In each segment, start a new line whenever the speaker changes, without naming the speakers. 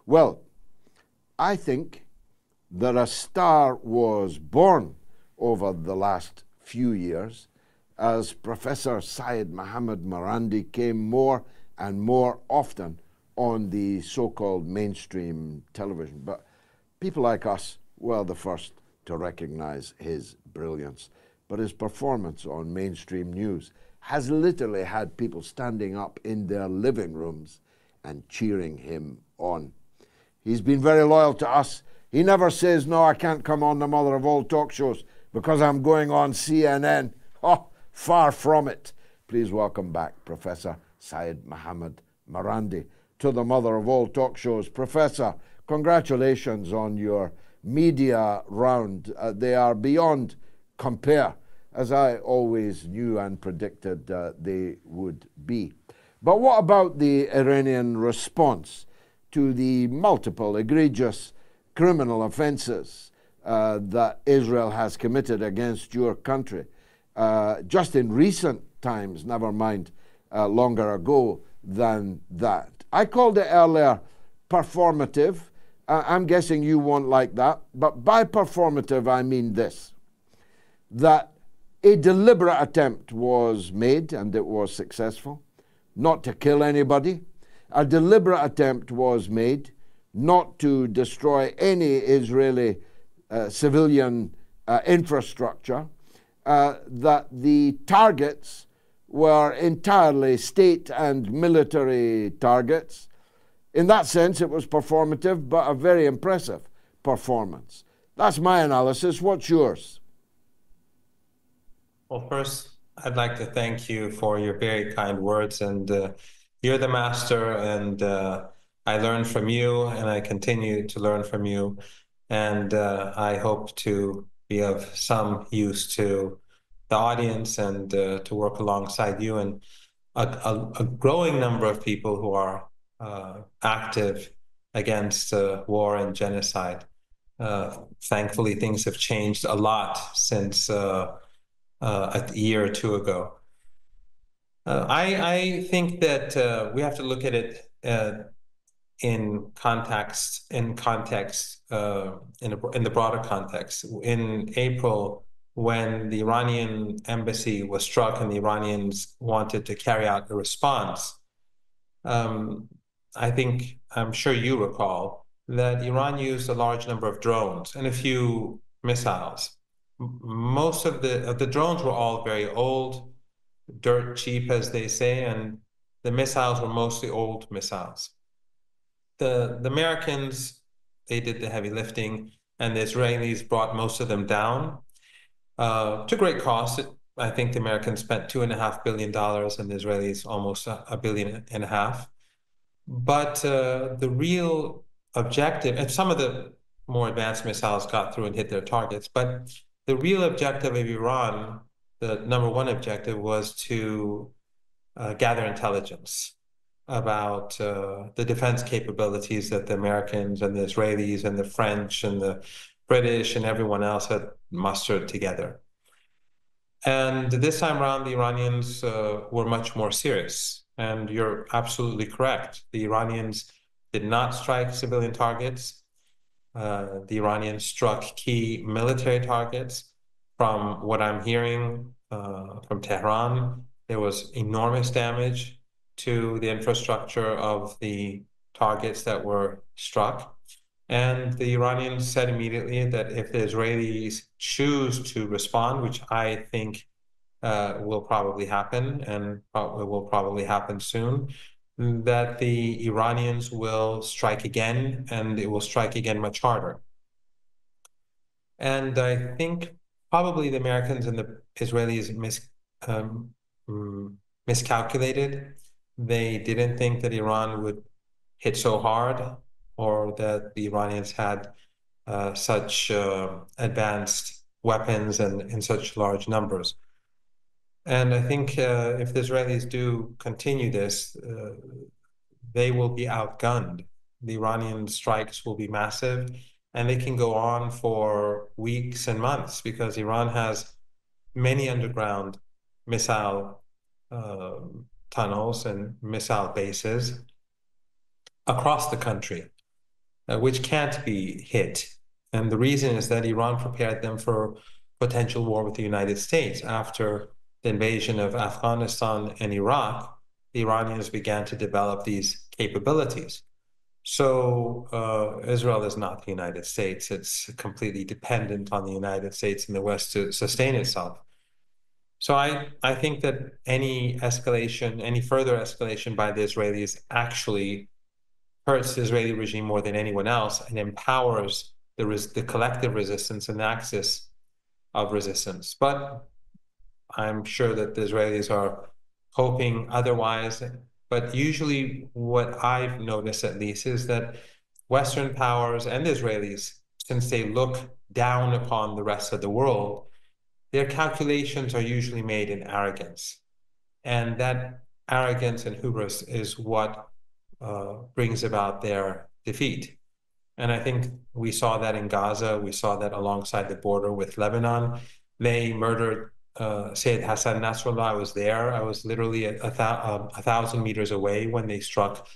Well, I think that a star was born over the last few years as Professor Syed Mohammed Marandi came more and more often on the so-called mainstream television. But people like us were the first to recognize his brilliance. But his performance on mainstream news has literally had people standing up in their living rooms and cheering him on. He's been very loyal to us. He never says, no, I can't come on the mother of all talk shows because I'm going on CNN. Oh, far from it. Please welcome back Professor Syed Mohammed Marandi to the mother of all talk shows. Professor, congratulations on your media round. They are beyond compare, as I always knew and predicted they would be. But what about the Iranian response to the multiple egregious criminal offenses that Israel has committed against your country? Just in recent times, never mind longer ago than that. I called it earlier performative. I'm guessing you won't like that, but by performative I mean this, that a deliberate attempt was made, and it was successful, not to kill anybody. A deliberate attempt was made not to destroy any Israeli civilian infrastructure, that the targets were entirely state and military targets. In that sense, it was performative, but a very impressive performance. That's my analysis. What's yours?
Well, first, I'd like to thank you for your very kind words. And you're the master, and I learned from you, and I continue to learn from you. And I hope to be of some use to the audience and to work alongside you and a growing number of people who are active against war and genocide. Thankfully, things have changed a lot since a year or two ago. I think that we have to look at it in the broader context. In April, when the Iranian embassy was struck and the Iranians wanted to carry out a response, I'm sure you recall that Iran used a large number of drones and a few missiles. Most of the drones were all very old, dirt cheap, as they say, and the missiles were mostly old missiles. The Americans, they did the heavy lifting, and the Israelis brought most of them down to great cost. I think the Americans spent $2.5 billion and the Israelis almost $1.5 billion. But the real objective, and some of the more advanced missiles got through and hit their targets, but the real objective of Iran, the number one objective, was to gather intelligence about the defense capabilities that the Americans and the Israelis and the French and the British and everyone else had mustered together. And this time around, the Iranians were much more serious. And you're absolutely correct. The Iranians did not strike civilian targets. The Iranians struck key military targets. From what I'm hearing from Tehran, there was enormous damage to the infrastructure of the targets that were struck. And the Iranians said immediately that if the Israelis choose to respond, which I think will probably happen and will probably happen soon, that the Iranians will strike again, and it will strike again much harder. And I think probably the Americans and the Israelis miscalculated. They didn't think that Iran would hit so hard, or that the Iranians had such advanced weapons and in such large numbers. And I think if the Israelis do continue this, they will be outgunned. The Iranian strikes will be massive, and they can go on for weeks and months because Iran has many underground missile tunnels and missile bases across the country. which can't be hit. And the reason is that Iran prepared them for potential war with the United States. After the invasion of Afghanistan and Iraq, the Iranians began to develop these capabilities. So Israel is not the United States. It's completely dependent on the United States and the West to sustain itself. So I think that any escalation, any further escalation by the Israelis actually hurts the Israeli regime more than anyone else and empowers the collective resistance and the axis of resistance. But I'm sure that the Israelis are hoping otherwise. But usually what I've noticed at least is that Western powers and the Israelis, since they look down upon the rest of the world, their calculations are usually made in arrogance. And that arrogance and hubris is what brings about their defeat. And I think we saw that in Gaza. We saw that alongside the border with Lebanon. They murdered Sayyid Hassan Nasrallah. I was there. I was literally a 1,000 meters away when they struck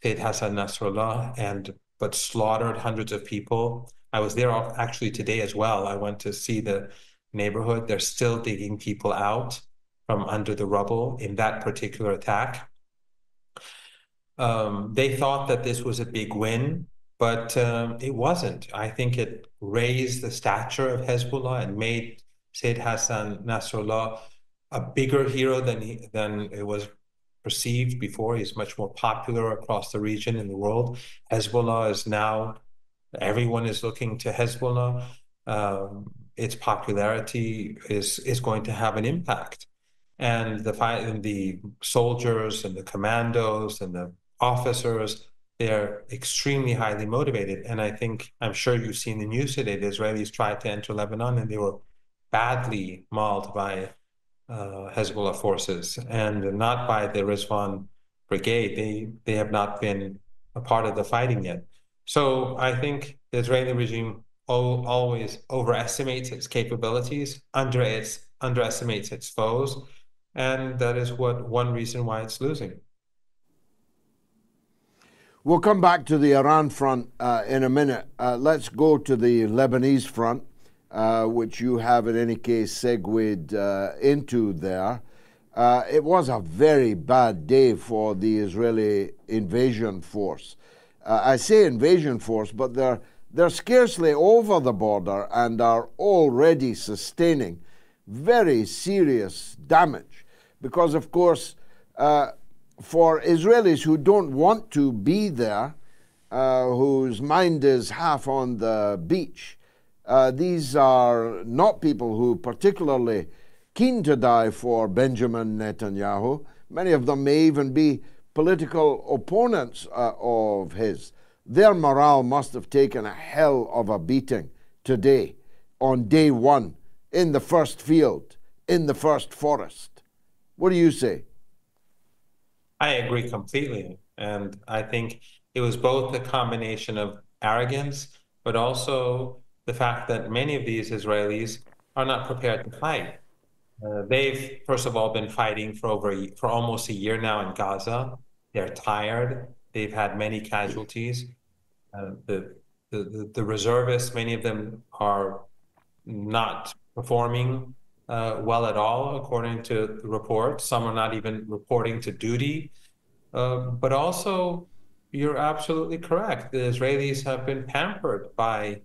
Sayyid Hassan Nasrallah but slaughtered hundreds of people. I was there actually today as well. I went to see the neighborhood. They're still digging people out from under the rubble in that particular attack. They thought that this was a big win, but it wasn't. I think it raised the stature of Hezbollah and made Sayyid Hassan Nasrallah a bigger hero than it was perceived before. He's much more popular across the region and the world. Hezbollah is now, everyone is looking to Hezbollah. Its popularity is going to have an impact. And the soldiers and the commandos and the officers, they're extremely highly motivated. And I'm sure you've seen the news today. The Israelis tried to enter Lebanon and they were badly mauled by Hezbollah forces and not by the Rizwan brigade. They have not been a part of the fighting yet. So I think the Israeli regime always overestimates its capabilities, underestimates its foes, and that is one reason why it's losing.
We'll come back to the Iran front in a minute. Let's go to the Lebanese front, which you have in any case segued into there. It was a very bad day for the Israeli invasion force. I say invasion force, but they're scarcely over the border and are already sustaining very serious damage. Because, of course, for Israelis who don't want to be there, whose mind is half on the beach, these are not people who are particularly keen to die for Benjamin Netanyahu. Many of them may even be political opponents of his. Their morale must have taken a hell of a beating today, on day one, in the first field, in the first forest. What do you say?
I agree completely. And I think it was both a combination of arrogance, but also the fact that many of these Israelis are not prepared to fight. They've, first of all, been fighting for almost a year now in Gaza. They're tired. They've had many casualties. The reservists, many of them are not performing well at all, according to the reports. Some are not even reporting to duty. But also, you're absolutely correct. The Israelis have been pampered by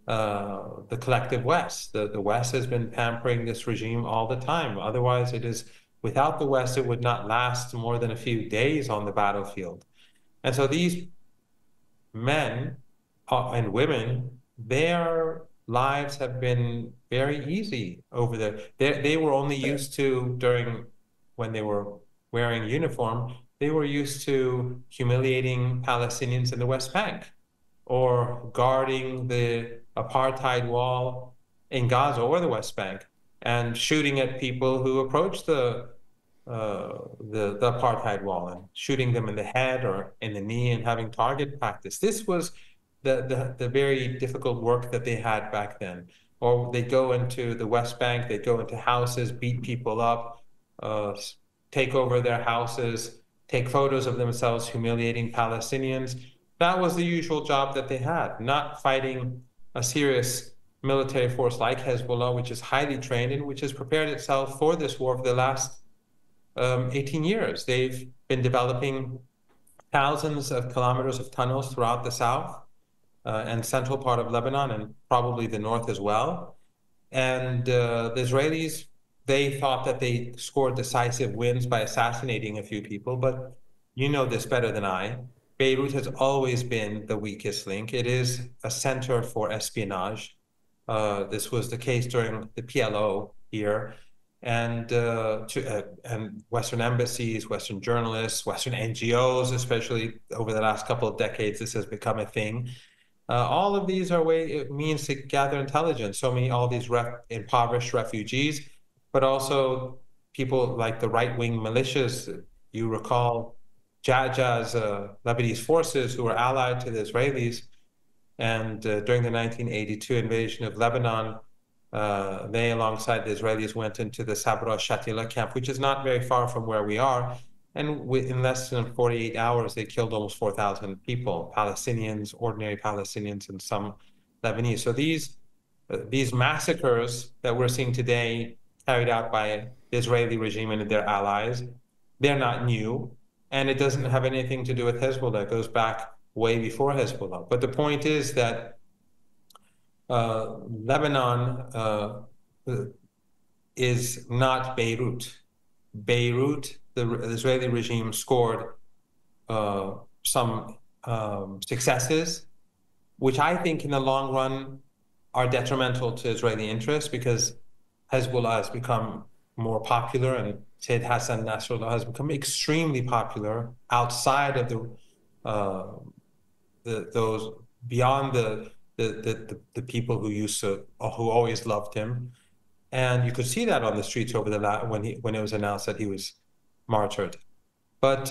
the collective West. The West has been pampering this regime all the time. Otherwise, without the West, it would not last more than a few days on the battlefield. And so these men and women, their lives have been very easy over there. They were only used to, when they were wearing uniform, they were used to humiliating Palestinians in the West Bank or guarding the apartheid wall in Gaza or the West Bank and shooting at people who approached the apartheid wall and shooting them in the head or in the knee and having target practice. This was the very difficult work that they had back then. Or they'd go into the West Bank, they'd go into houses, beat people up, take over their houses, take photos of themselves humiliating Palestinians. that was the usual job that they had, not fighting a serious military force like Hezbollah, which is highly trained and which has prepared itself for this war for the last 18 years. They've been developing thousands of kilometers of tunnels throughout the south and central part of Lebanon, and probably the north as well. And the Israelis, they thought that they scored decisive wins by assassinating a few people, but you know this better than I. Beirut has always been the weakest link. It is a center for espionage. This was the case during the PLO here, and Western embassies, Western journalists, Western NGOs, especially over the last couple of decades, this has become a thing. All of these are means to gather intelligence. All these impoverished refugees, but also people like the right-wing militias. You recall Jajja's Lebanese forces who were allied to the Israelis. And during the 1982 invasion of Lebanon, they, alongside the Israelis, went into the Sabra Shatila camp, which is not very far from where we are. And in less than 48 hours, they killed almost 4,000 people, Palestinians, ordinary Palestinians, and some Lebanese. So these massacres that we're seeing today, carried out by the Israeli regime and their allies, they're not new. And it doesn't have anything to do with Hezbollah. It goes back way before Hezbollah. But the point is that Lebanon is not Beirut. Beirut, the Israeli regime scored some successes, which I think in the long run are detrimental to Israeli interests, because Hezbollah has become more popular and Sayyid Hassan Nasrallah has become extremely popular outside of those beyond the people who always loved him. And you could see that on the streets over when it was announced that he was martyred. But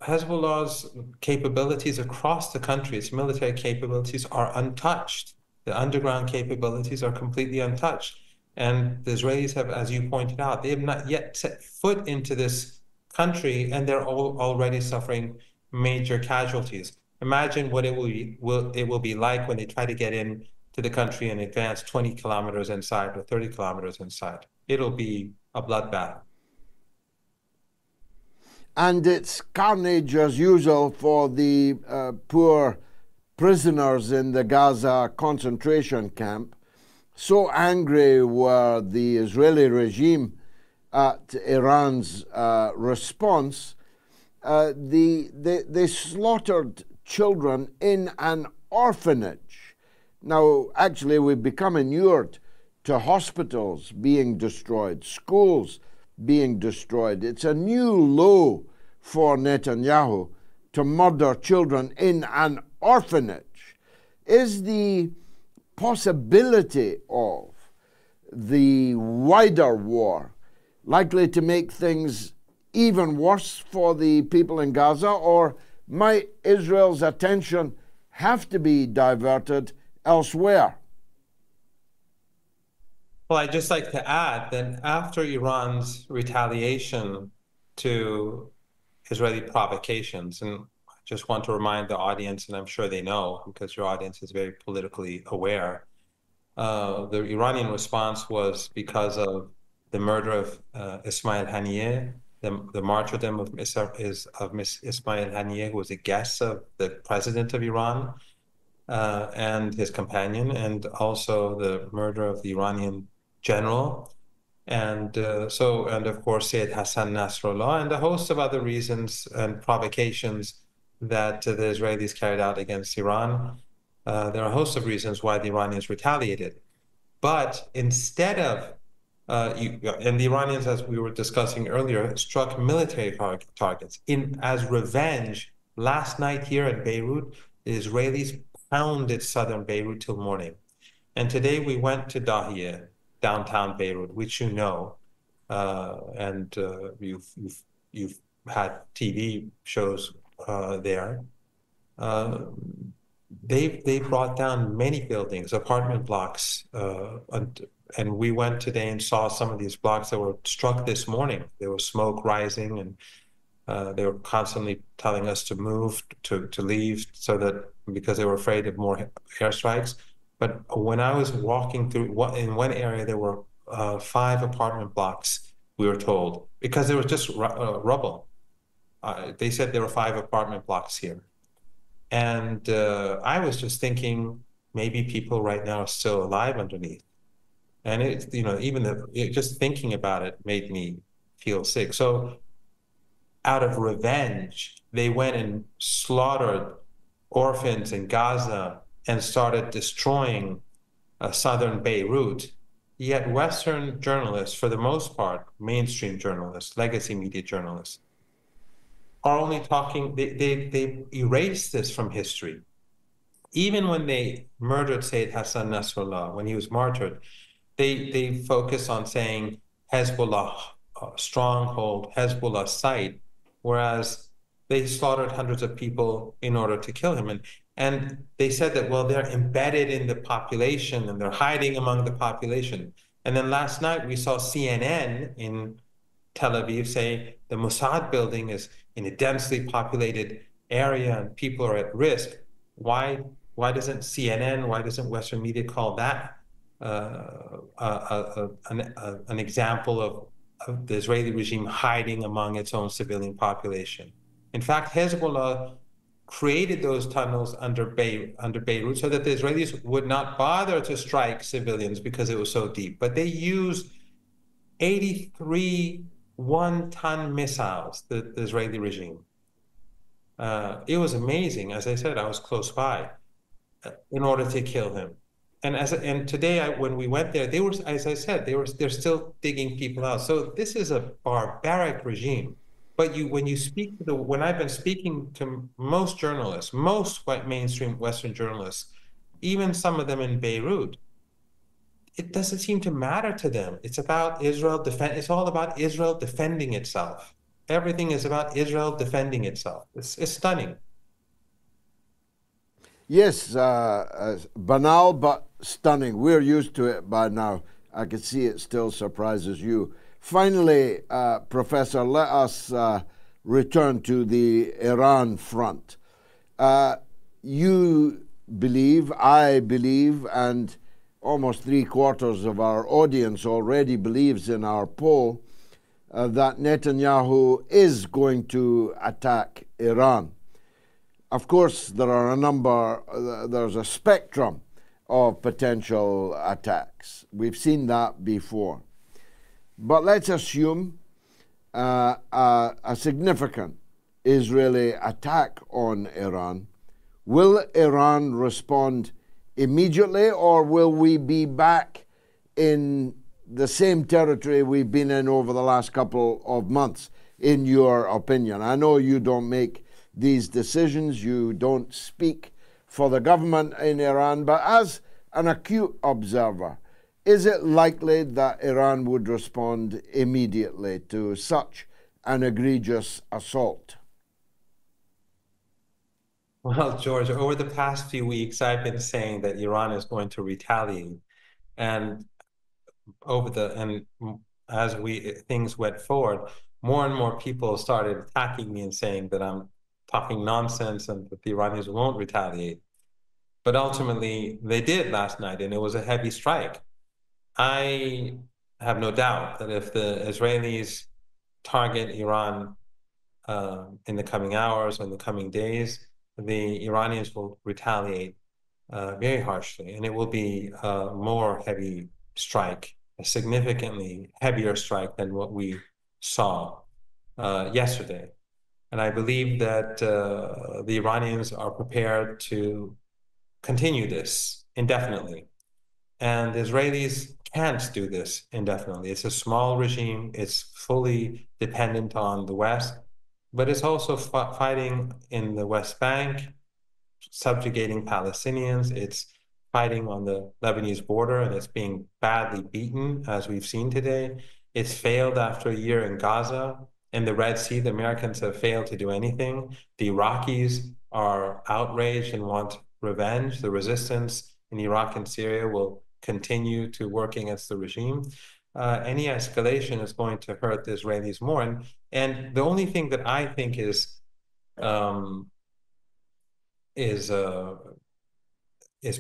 Hezbollah's capabilities across the country, its military capabilities, are untouched. The underground capabilities are completely untouched. And the Israelis have, as you pointed out, they have not yet set foot into this country, and they're already suffering major casualties. Imagine what it will be like when they try to get in to the country and advance 20 kilometers inside or 30 kilometers inside. It'll be a bloodbath.
And it's carnage as usual for the poor prisoners in the Gaza concentration camp. So angry were the Israeli regime at Iran's response, they slaughtered children in an orphanage. Now, actually, we've become inured to hospitals being destroyed, schools being destroyed. It's a new low for Netanyahu to murder children in an orphanage. Is the possibility of the wider war likely to make things even worse for the people in Gaza, or might Israel's attention have to be diverted elsewhere?
Well, I'd just like to add that after Iran's retaliation to Israeli provocations, and I just want to remind the audience, and I'm sure they know because your audience is very politically aware, the Iranian response was because of the murder of Ismail Haniyeh, the martyrdom of Miss Ismail Haniyeh, who was a guest of the president of Iran and his companion, and also the murder of the Iranian general, and of course Sayyid Hassan Nasrallah, and a host of other reasons and provocations that the Israelis carried out against Iran. There are a host of reasons why the Iranians retaliated. But instead of, and the Iranians, as we were discussing earlier, struck military targets. As revenge, last night here in Beirut, the Israelis pounded southern Beirut till morning. And today we went to Dahiyeh, downtown Beirut, which you know, and you've had TV shows there. They brought down many buildings, apartment blocks, and we went today and saw some of these blocks that were struck this morning. There was smoke rising, They were constantly telling us to move, to leave, so that because they were afraid of more airstrikes. But when I was walking through, in one area, there were 5 apartment blocks, we were told, because there was just rubble. They said there were 5 apartment blocks here. And I was just thinking maybe people right now are still alive underneath. And it, just thinking about it made me feel sick. So out of revenge, they went and slaughtered orphans in Gaza and started destroying southern Beirut. Yet Western journalists, for the most part, mainstream journalists, legacy media journalists, are only talking, they erase this from history. Even when they murdered Sayyid Hassan Nasrallah, when he was martyred, they focus on saying Hezbollah stronghold, Hezbollah site, whereas they slaughtered hundreds of people in order to kill him. And they said that, well, they're embedded in the population and they're hiding among the population. And then last night we saw CNN in Tel Aviv say the Mossad building is in a densely populated area and people are at risk. Why doesn't CNN, why doesn't Western media call that an example of the Israeli regime hiding among its own civilian population? In fact, Hezbollah created those tunnels under Beirut so that the Israelis would not bother to strike civilians because it was so deep. But they used 83 one-ton missiles, the Israeli regime. It was amazing. As I said, I was close by in order to kill him. And today, when we went there, they were, as I said, they're still digging people out. So this is a barbaric regime. But when you speak to when I've been speaking to most journalists, most mainstream Western journalists, even some of them in Beirut, it doesn't seem to matter to them. It's about Israel it's all about Israel defending itself. Everything is about Israel defending itself. It's stunning.
Yes, banal but stunning. We're used to it by now. I can see it still surprises you. Finally, Professor, let us return to the Iran front. You believe, I believe, and almost 3/4 of our audience already believes in our poll that Netanyahu is going to attack Iran. Of course, there's a spectrum of potential attacks. We've seen that before. But let's assume a significant Israeli attack on Iran. Will Iran respond immediately, or will we be back in the same territory we've been in over the last couple of months, in your opinion? I know you don't make these decisions, you don't speak for the government in Iran, but as an acute observer, is it likely that Iran would respond immediately to such an egregious assault?
Well, George, over the past few weeks, I've been saying that Iran is going to retaliate. And as things went forward, more and more people started attacking me and saying that I'm talking nonsense and that the Iranians won't retaliate. But ultimately, they did last night, and it was a heavy strike. I have no doubt that if the Israelis target Iran in the coming hours or in the coming days, the Iranians will retaliate very harshly, and it will be a more heavy strike, a significantly heavier strike than what we saw yesterday. And I believe that the Iranians are prepared to continue this indefinitely. And the Israelis can't do this indefinitely. It's a small regime. It's fully dependent on the West, but it's also fighting in the West Bank, subjugating Palestinians. It's fighting on the Lebanese border, and it's being badly beaten, as we've seen today. It's failed after a year in Gaza. In the Red Sea, the Americans have failed to do anything. The Iraqis are outraged and want revenge. The resistance in Iraq and Syria will continue to work against the regime. any escalation is going to hurt the Israelis more. And the only thing that I think um, is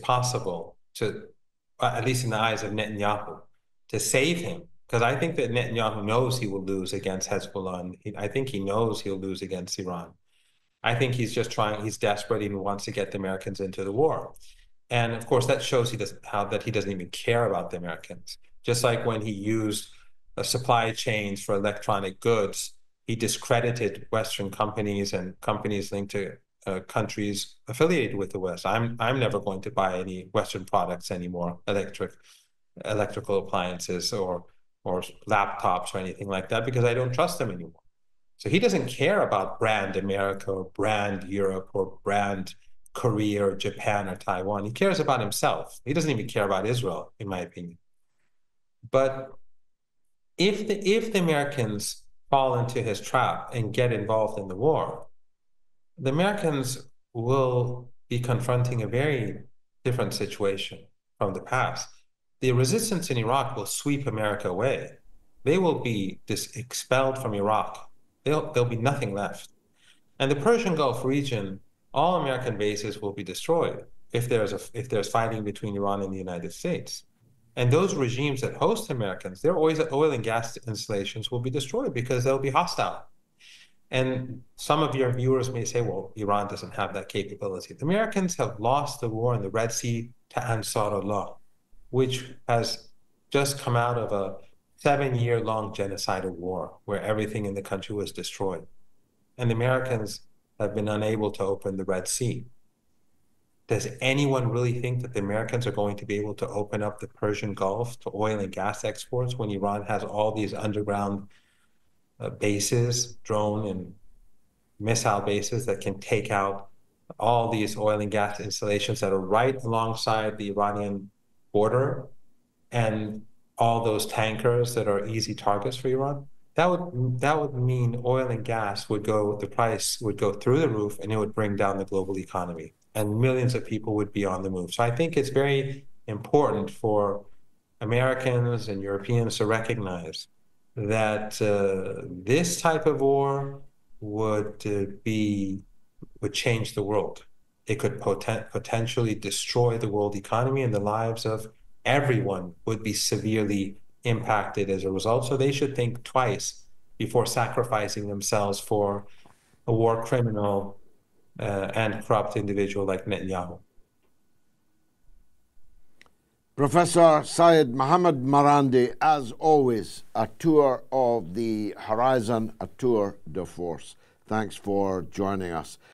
possible to, at least in the eyes of Netanyahu, to save him. Because I think that Netanyahu knows he will lose against Hezbollah, and I think he knows he'll lose against Iran. I think he's just trying, he's desperate and wants to get the Americans into the war. And of course, that shows that he doesn't even care about the Americans. Just like when he used supply chains for electronic goods, he discredited Western companies and companies linked to countries affiliated with the West. I'm never going to buy any Western products anymore, electrical appliances or laptops or anything like that, because I don't trust them anymore. So he doesn't care about brand America or brand Europe or brand Korea or Japan or Taiwan. He cares about himself. He doesn't even care about Israel, in my opinion. But if the Americans fall into his trap and get involved in the war, the Americans will be confronting a very different situation from the past. The resistance in Iraq will sweep America away. They will be expelled from Iraq. There'll be nothing left. And the Persian Gulf region, all American bases will be destroyed if there's fighting between Iran and the United States. And those regimes that host Americans, their oil and gas installations will be destroyed because they'll be hostile. And some of your viewers may say, well, Iran doesn't have that capability. The Americans have lost the war in the Red Sea to Ansarullah, which has just come out of a 7-year-long genocidal war where everything in the country was destroyed. And the Americans have been unable to open the Red Sea. Does anyone really think that the Americans are going to be able to open up the Persian Gulf to oil and gas exports when Iran has all these underground bases, drone and missile bases that can take out all these oil and gas installations that are right alongside the Iranian border, and all those tankers that are easy targets for Iran? That would mean oil and gas the price would go through the roof, and it would bring down the global economy, and millions of people would be on the move. So I think it's very important for Americans and Europeans to recognize that this type of war would change the world. It could potentially destroy the world economy, and the lives of everyone would be severely impacted as a result. So they should think twice before sacrificing themselves for a war criminal and corrupt individual like Netanyahu.
Professor Syed Mohammed Marandi, as always, a tour of the horizon, a tour de force. Thanks for joining us.